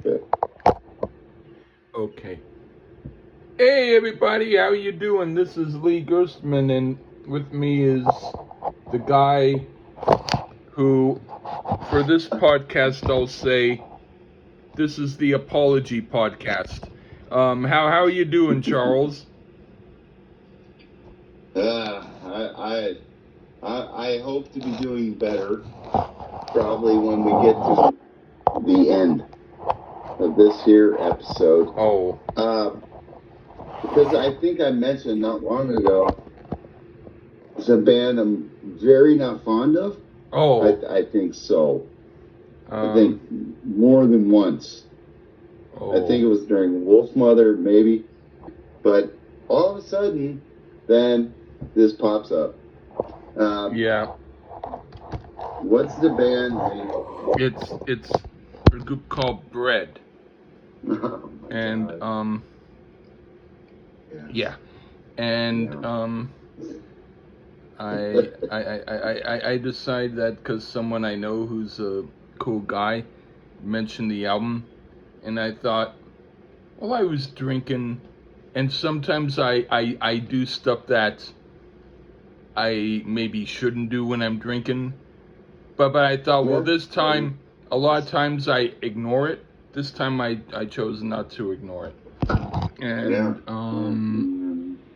Okay. Okay. Hey everybody, how you doing? This is Lee Gerstmann, and with me is the guy who, for this podcast, I'll say, this is the apology podcast. How are you doing, Charles? I hope to be doing better. Probably when we get to the end of this here episode. Oh. Because I think I mentioned not long ago, it's a band I'm very not fond of. Oh. I think so. I think more than once. Oh. I think it was during Wolfmother, maybe. But all of a sudden, then this pops up. Yeah. What's the band name? It's a group called Bread. Oh and God. Yeah. And I decided that because someone I know who's a cool guy mentioned the album, and I thought, well, I was drinking, and sometimes I do stuff that I maybe shouldn't do when I'm drinking, but I thought, well, this time, a lot of times I ignore it. This time I chose not to ignore it. And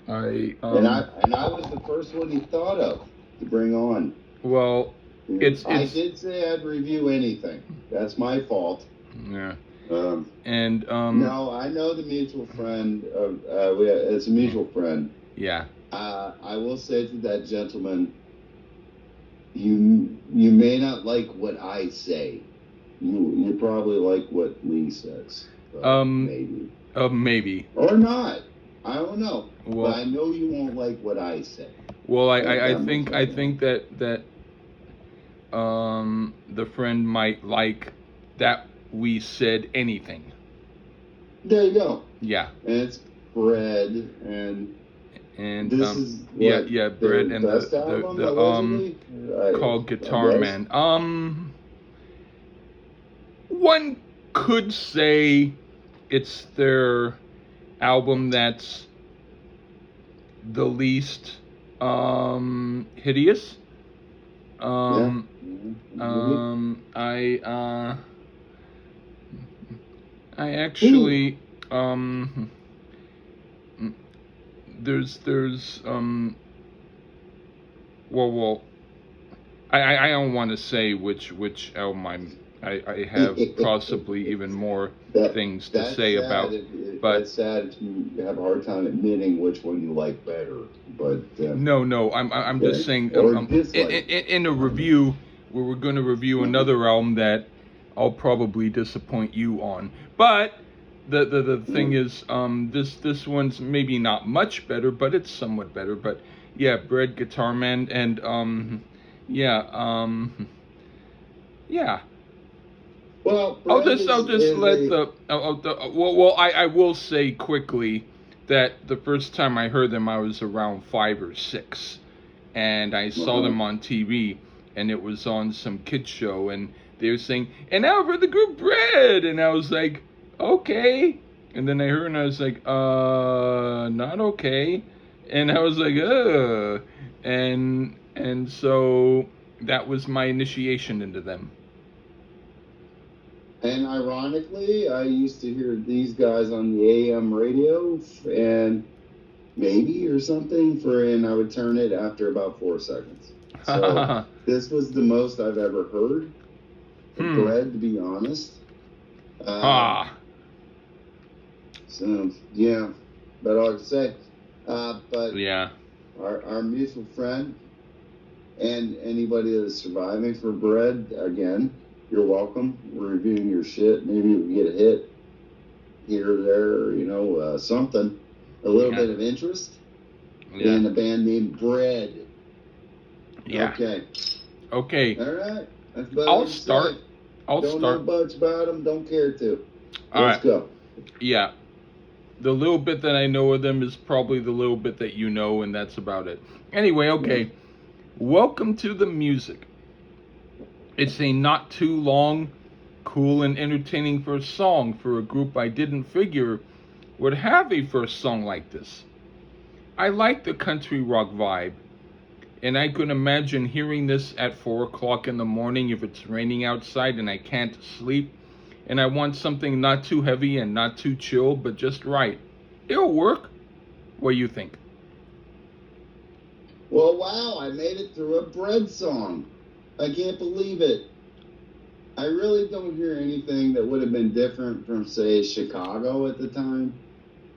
I was the first one he thought of to bring on. Well, I did say I'd review anything. That's my fault. Yeah. No, I know the mutual friend. It's a mutual friend. Yeah. I will say to that gentleman, you may not like what I say. You probably like what Lee says. Maybe. Maybe. Or not. I don't know. Well, but I know you won't like what I say. Well, I think that the friend might like that we said anything. There you go. Yeah. And it's Bread and this is what, Bread and best album, called Guitar Man. One could say it's their album that's the least hideous. I actually there's well I don't want to say which album I have possibly even more things to say about, but that's sad if you have a hard time admitting which one you like better. But no, I'm just saying in a review where we're going to review another album that I'll probably disappoint you on, but the thing is this one's maybe not much better, but it's somewhat better. But yeah, Bread, Guitar Man, and yeah. Well, I'll just let I will say quickly that the first time I heard them I was around 5 or 6, and I saw them on TV, and it was on some kids show, and they were saying, and now for the group Bread, and I was like, okay, and then I heard and I was like, not okay, and I was like, and so that was my initiation into them. And ironically, I used to hear these guys on the AM radio, and maybe or something, and I would turn it after about 4 seconds. So this was the most I've ever heard of Bread, to be honest. So yeah, but all I can say. But yeah, our mutual friend and anybody that is surviving for Bread, again, you're welcome. We're reviewing your shit. Maybe we get a hit here or there, something. A little bit of interest in a band named Bread. Yeah. Okay. All right. I'll start. Don't know much about them. Don't care to. Let's go. Yeah. The little bit that I know of them is probably the little bit that you know, and that's about it. Anyway, okay. Yeah. Welcome to the music. It's a not too long Cool and entertaining first song for a group I didn't figure would have a first song like this. I like the country rock vibe, and I could imagine hearing this at 4 o'clock in the morning if it's raining outside and I can't sleep, and I want something not too heavy and not too chill, but just right. It'll work. What do you think? Well, wow, I made it through a Bread song. I can't believe it. I really don't hear anything that would have been different from, say, Chicago at the time.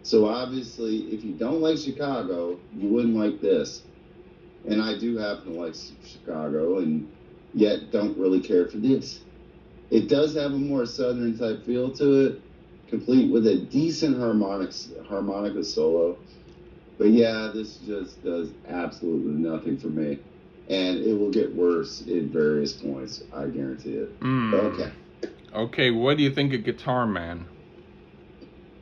So obviously, if you don't like Chicago, you wouldn't like this. And I do happen to like Chicago, and yet don't really care for this. It does have a more southern type feel to it, complete with a decent harmonica solo. But yeah, this just does absolutely nothing for me. And it will get worse at various points, I guarantee it. Okay. Okay, what do you think of Guitar Man?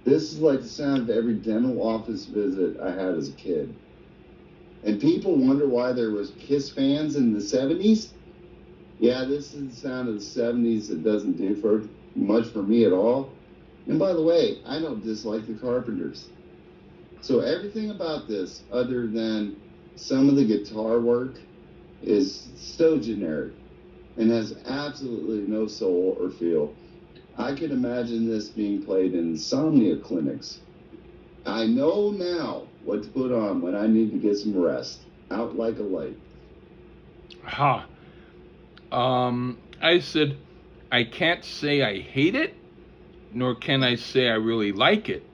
This is like the sound of every dental office visit I had as a kid. And people wonder why there was Kiss fans in the 70s? Yeah, this is the sound of the 70s that doesn't do for much for me at all. And by the way, I don't dislike the Carpenters. So everything about this, other than some of the guitar work, is so generic and has absolutely no soul or feel. I can imagine this being played in insomnia clinics. I know now what to put on when I need to get some rest. Out like a light. Ha. I said, I can't say I hate it, nor can I say I really like it.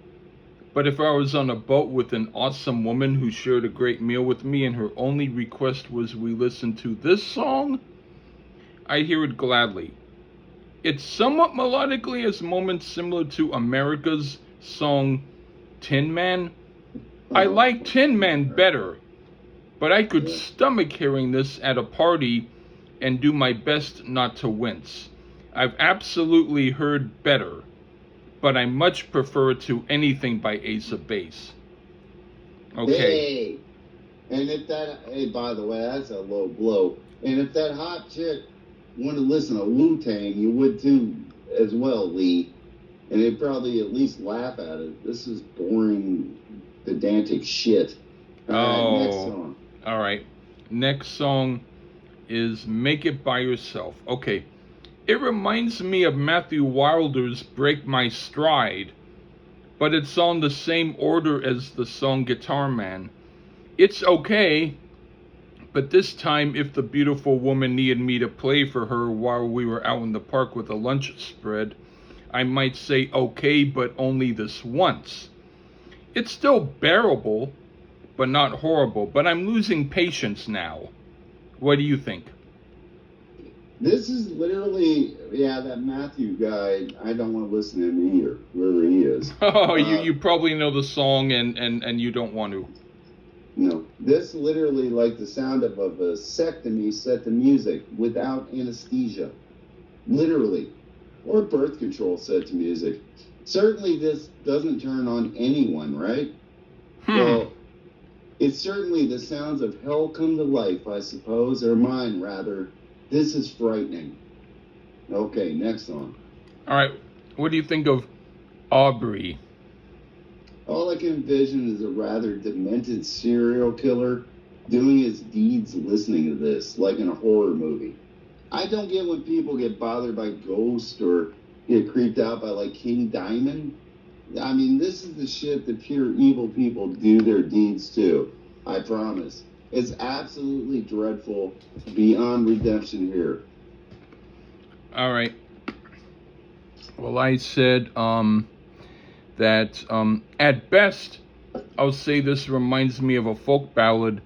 But if I was on a boat with an awesome woman who shared a great meal with me and her only request was we listen to this song, I'd hear it gladly. It somewhat melodically has moments similar to America's song Tin Man. I like Tin Man better, but I could stomach hearing this at a party and do my best not to wince. I've absolutely heard better, but I much prefer it to anything by Ace of Base. Okay. Hey, and if that, hey, by the way, that's a low blow. And if that hot chick wanted to listen to Wu-Tang, you would too, as well, Lee. And they'd probably at least laugh at it. This is boring, pedantic shit. All right, next song. All right. Next song is Make It By Yourself. Okay. It reminds me of Matthew Wilder's Break My Stride, but it's on the same order as the song Guitar Man. It's okay, but this time if the beautiful woman needed me to play for her while we were out in the park with a lunch spread, I might say okay, but only this once. It's still bearable, but not horrible, but I'm losing patience now. What do you think? This is literally, yeah, that Matthew guy, I don't want to listen to him either, whoever he is. Oh, you probably know the song and you don't want to. No, this literally like the sound of a vasectomy set to music without anesthesia. Literally. Or birth control set to music. Certainly this doesn't turn on anyone, right? Well, it's certainly the sounds of hell come to life, I suppose, or mine rather. This is frightening. Okay, next song. All right, what do you think of Aubrey? All I can envision is a rather demented serial killer doing his deeds listening to this, like in a horror movie. I don't get when people get bothered by ghosts or get creeped out by like King Diamond. I mean, this is the shit that pure evil people do their deeds to. I promise. It's absolutely dreadful, beyond redemption here. All right. Well, I said that at best, I'll say this reminds me of a folk ballad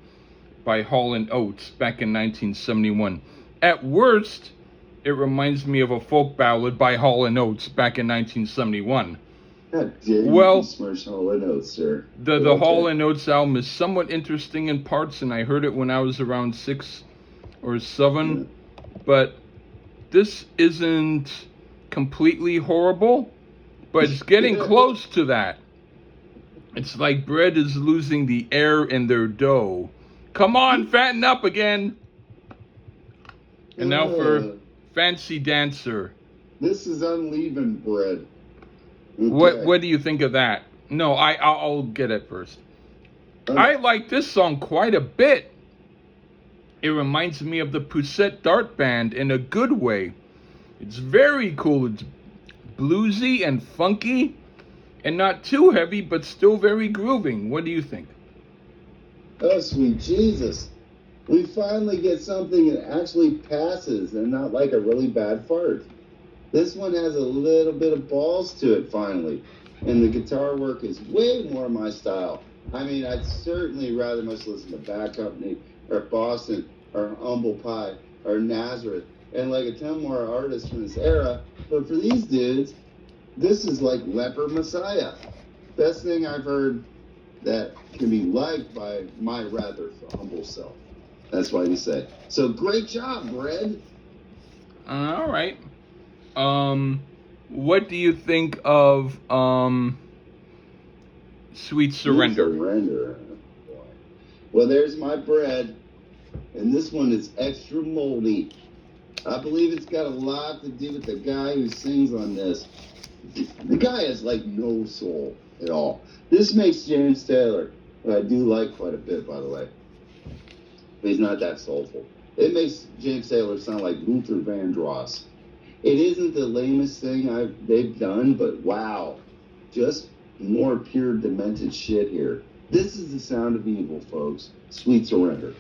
by Hall & Oates back in 1971. At worst, it reminds me of a folk ballad by Hall & Oates back in 1971. God dare you besmirch Hall & Oates, sir. The Hall & Oates album is somewhat interesting in parts, and I heard it when I was around 6 or 7. But this isn't completely horrible, but it's getting close to that. It's like bread is losing the air in their dough. Come on, fatten up again. And now for Fancy Dancer. This is unleavened bread. Okay. Okay. What do you think of that? No, I'll get it first. I like this song quite a bit. It reminds me of the Poussette Dart Band in a good way. It's very cool. It's bluesy and funky and not too heavy, but still very grooving. What do you think? Oh, sweet Jesus. We finally get something that actually passes and not like a really bad fart. This one has a little bit of balls to it finally. And the guitar work is way more my style. I mean, I'd certainly rather much listen to Bad Company or Boston or Humble Pie or Nazareth and like a ton more artists from this era. But for these dudes, this is like Leper Messiah. Best thing I've heard that can be liked by my rather humble self. That's why you say. So great job, Red. All right. What do you think of Sweet Surrender? Surrender. Well, there's my bread, and this one is extra moldy. I believe it's got a lot to do with the guy who sings on this. The guy has like no soul at all. This makes James Taylor, who I do like quite a bit, by the way, but he's not that soulful. It makes James Taylor sound like Luther Vandross. It isn't the lamest thing they've done, but wow, just more pure demented shit here. This is the sound of evil, folks. Sweet Surrender.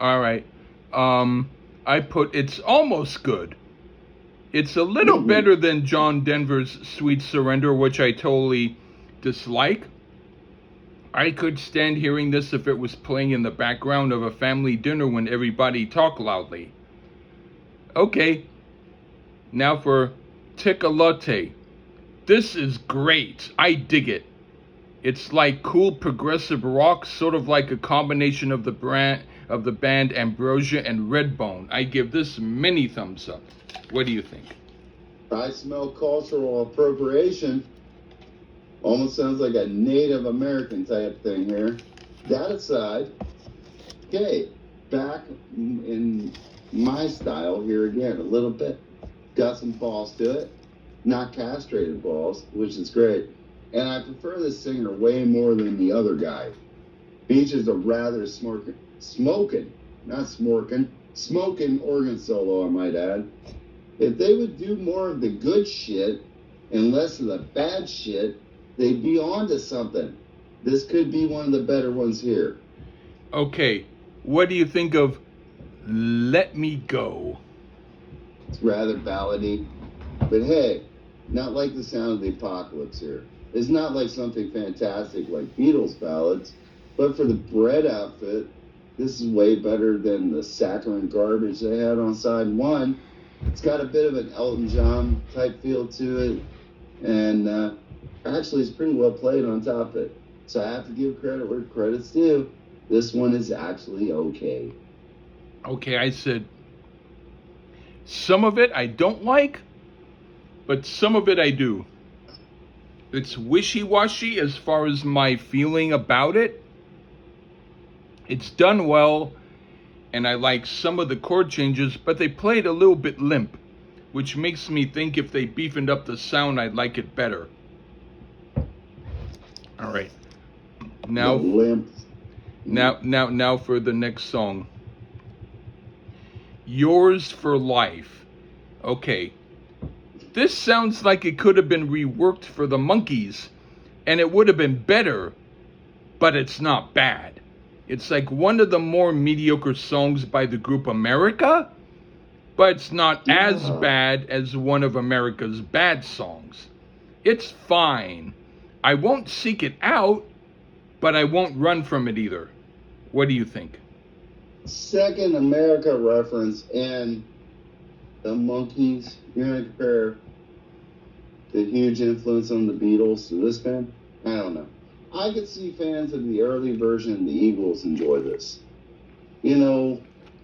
All right. I put it's almost good. It's a little better than John Denver's Sweet Surrender, which I totally dislike. I could stand hearing this if it was playing in the background of a family dinner when everybody talked loudly. Okay, now for Ticalote. This is great. I dig it. It's like cool progressive rock, sort of like a combination of the band Ambrosia and Redbone. I give this many thumbs up. What do you think? I smell cultural appropriation. Almost sounds like a Native American type thing here. That aside, okay, back in my style here again, a little bit. Got some balls to it. Not castrated balls, which is great. And I prefer this singer way more than the other guy. Features a rather smoking organ solo, I might add. If they would do more of the good shit and less of the bad shit, they'd be onto something. This could be one of the better ones here. Okay, what do you think of Let Me Go? It's rather ballady, but hey, not like the sound of the apocalypse here. It's not like something fantastic like Beatles ballads, but for the Bread outfit, this is way better than the saccharine garbage they had on side one. It's got a bit of an Elton John type feel to it, and actually it's pretty well played on top of it. So I have to give credit where credit's due. This one is actually okay. Okay, I said some of it I don't like, but some of it I do. It's wishy-washy as far as my feeling about it. It's done well, and I like some of the chord changes, but they played a little bit limp, which makes me think if they beefed up the sound, I'd like it better. All right. Now for the next song. Yours for Life. Okay. This sounds like it could have been reworked for the Monkees, and it would have been better, but it's not bad. It's like one of the more mediocre songs by the group America, but it's not as bad as one of America's bad songs. It's fine. I won't seek it out, but I won't run from it either. What do you think? Second America reference and the Monkees. You're going to compare the huge influence on the Beatles to this band? I don't know. I could see fans of the early version of the Eagles enjoy this. You know,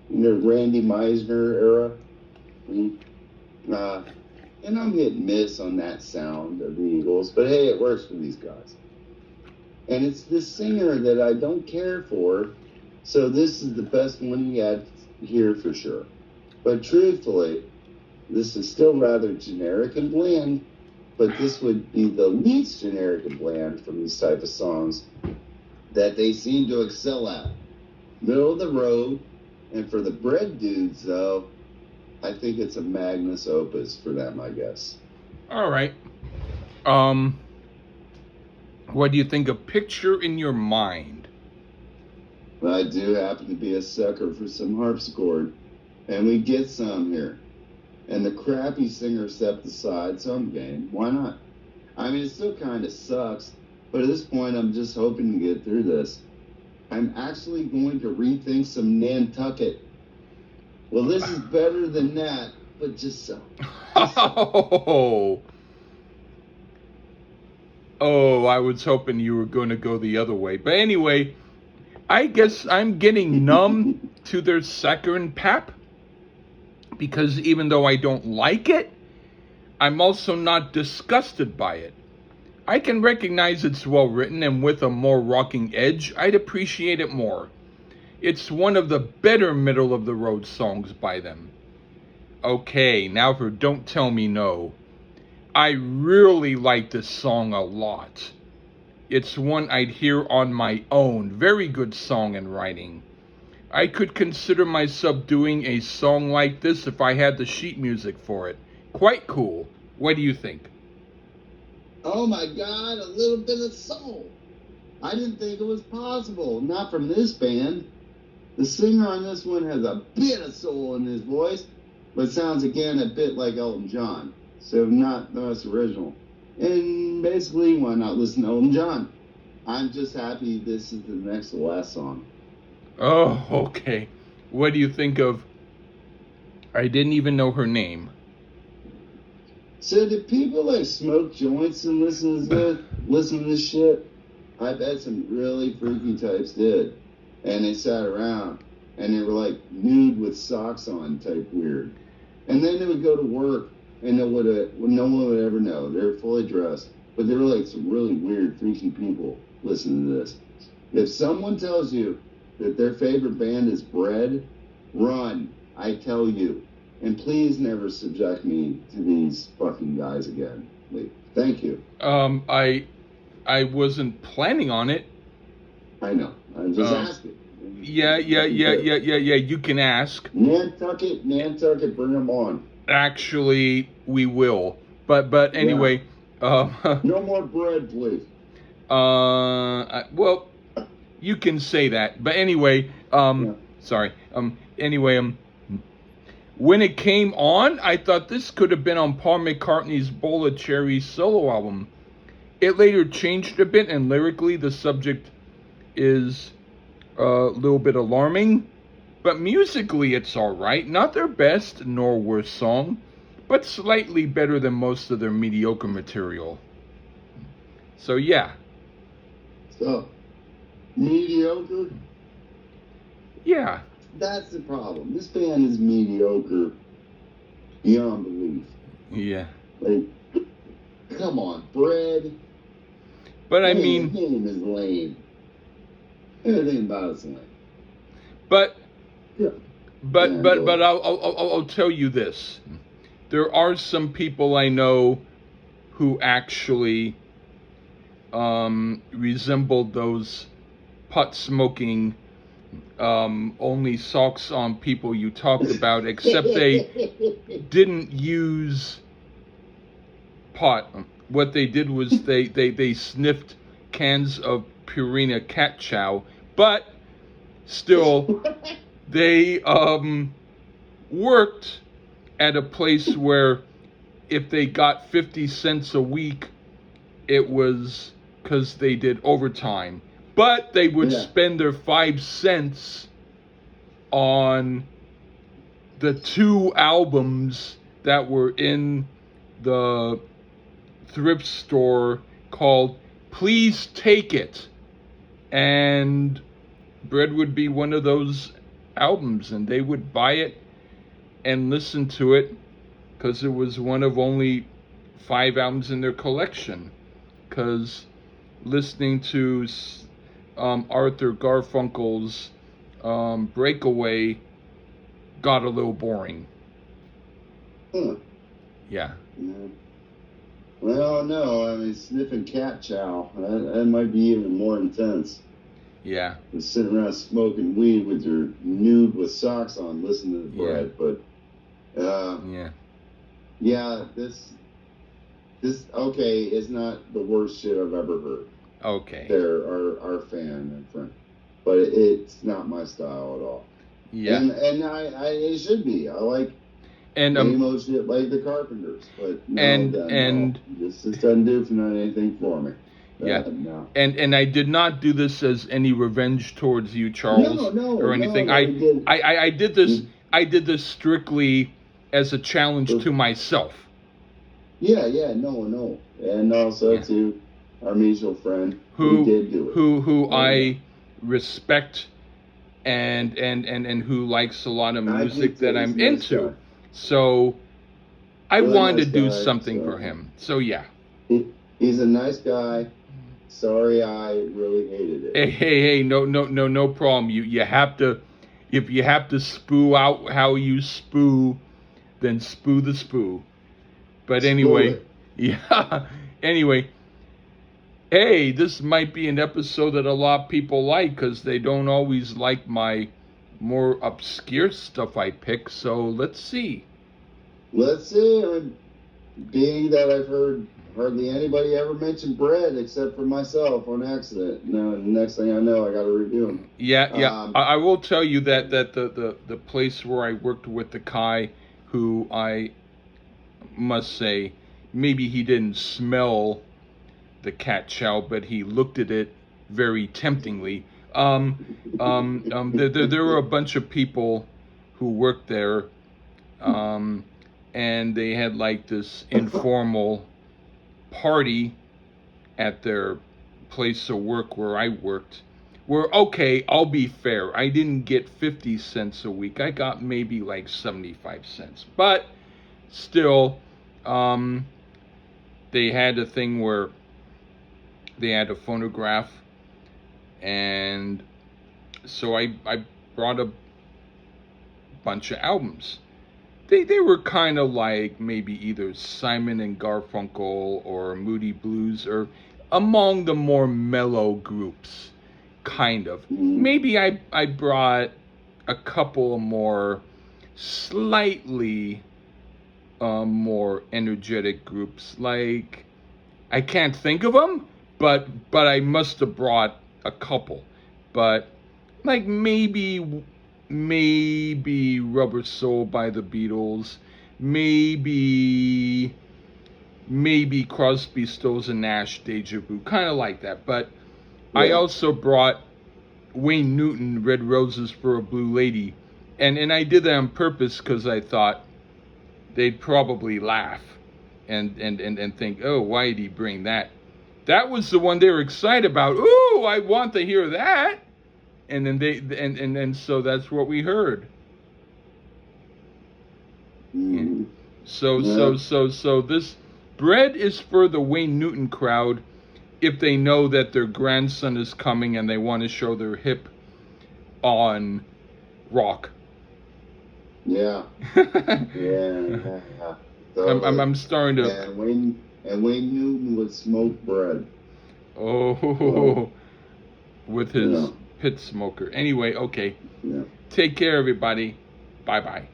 in the Randy Meisner era. And I'm hit and miss on that sound of the Eagles, but hey, it works for these guys. And it's this singer that I don't care for, so this is the best one he had here for sure. But truthfully, This is still rather generic and bland, but this would be the least generic and bland from these type of songs that they seem to excel at. Middle of the road, and for the Bread dudes, though, I think it's a magnus opus for them, I guess. All right. What do you think of Picture in Your Mind? I do happen to be a sucker for some harpsichord, and we get some here. And the crappy singer stepped aside, so I'm game. Why not? I mean, it still kind of sucks, but at this point, I'm just hoping to get through this. I'm actually going to rethink some Nantucket. Well, this is better than that, but just so. Oh, I was hoping you were going to go the other way. But anyway, I guess I'm getting numb to their saccharine pap, because even though I don't like it, I'm also not disgusted by it. I can recognize it's well written, and with a more rocking edge, I'd appreciate it more. It's one of the better middle of the road songs by them. Okay, now for Don't Tell Me No. I really like this song a lot. It's one I'd hear on my own. Very good song and writing. I could consider myself doing a song like this if I had the sheet music for it. Quite cool. What do you think? Oh my God, a little bit of soul. I didn't think it was possible. Not from this band. The singer on this one has a bit of soul in his voice, but sounds again a bit like Elton John. So not the most original. And basically, why not listen to Elton John? I'm just happy this is the next to last song. Oh, okay. What do you think of I Didn't Even Know Her Name? So do people like smoke joints and listen to this shit? I bet some really freaky types did. And they sat around and they were like nude with socks on type weird. And then they would go to work and no one would ever know. They were fully dressed. But they were like some really weird, freaky people listening to this. If someone tells you that their favorite band is Bread, run, I tell you. And please never subject me to these fucking guys again. Thank you. I wasn't planning on it. I know. I'm just asking. Yeah. You can ask. Nantucket, bring them on. Actually, we will. But anyway. Yeah. No more Bread, please. Well, you can say that. But anyway. Sorry. Anyway. When it came on, I thought this could have been on Paul McCartney's Bowl of Cherries solo album. It later changed a bit, and lyrically the subject is a little bit alarming, but musically it's alright. Not their best nor worst song, but slightly better than most of their mediocre material. So yeah. So, mediocre? Yeah. That's the problem. This band is mediocre beyond belief. Yeah. Like, come on, Bread. But I mean, his name is lame. Everything about it's lame. But I'll tell you this. There are some people I know who actually resembled those pot smoking only socks on people you talked about, except they didn't use pot. What they did was they sniffed cans of Purina cat chow, but still they worked at a place where if they got 50 cents a week, it was because they did overtime. But they would spend their 5 cents on the 2 albums that were in the thrift store called Please Take It. And Bread would be one of those albums, and they would buy it and listen to it because it was one of only 5 albums in their collection. Because listening to Arthur Garfunkel's Breakaway got a little boring. Huh. Yeah. Well, no, I mean, sniffing cat chow, that might be even more intense. Yeah. Than sitting around smoking weed with your nude with socks on, listening to the bread. But, yeah, this, okay, is not the worst shit I've ever heard. Okay. They're our fan and friend. But it's not my style at all. Yeah. And it should be. I like emo shit like the Carpenters, but no, this just doesn't do for anything for me. No. And I did not do this as any revenge towards you, Charles, or anything. No, I did this. I did this strictly as a challenge to myself. Yeah, no, and also to our mutual friend who did do it. Who I respect and who likes a lot of music that I'm into. Nice. So I wanted to do something for him. So yeah. He's a nice guy. Sorry, I really hated it. Hey, no problem. You have to, if you have to spoo out how you spoo, then spoo the spoo. But anyway, yeah. Anyway, hey, this might be an episode that a lot of people like because they don't always like my more obscure stuff I pick. So let's see. Let's see. Being that I've heard hardly anybody ever mention bread except for myself on accident. Now, the next thing I know, I got to review them. Yeah. I will tell you that the place where I worked with the guy, who I must say, maybe he didn't smell the cat chow, but he looked at it very temptingly. There were a bunch of people who worked there, and they had like this informal party at their place of work where I worked. Where, okay, I'll be fair, I didn't get 50 cents a week. I got maybe like 75 cents. But still, they had a thing where they had a phonograph, and so I brought a bunch of albums. They were kind of like maybe either Simon and Garfunkel or Moody Blues, or among the more mellow groups, kind of. Maybe I brought a couple more slightly more energetic groups. Like, I can't think of them, but I must have brought a couple. But like maybe Rubber Soul by the Beatles, maybe Crosby, Stills and Nash, Deja Vu, kind of like that. But I also brought Wayne Newton, Red Roses for a Blue Lady, and I did that on purpose because I thought they'd probably laugh and think, oh, why did he bring that? That was the one they were excited about. Ooh, I want to hear that. And then and so that's what we heard. So this bread is for the Wayne Newton crowd if they know that their grandson is coming and they want to show their hip on rock. Yeah. Yeah. Totally. I'm starting to. And Wayne Newton would smoke bread. Oh, with his pit smoker. Anyway, okay. Yeah. Take care, everybody. Bye-bye.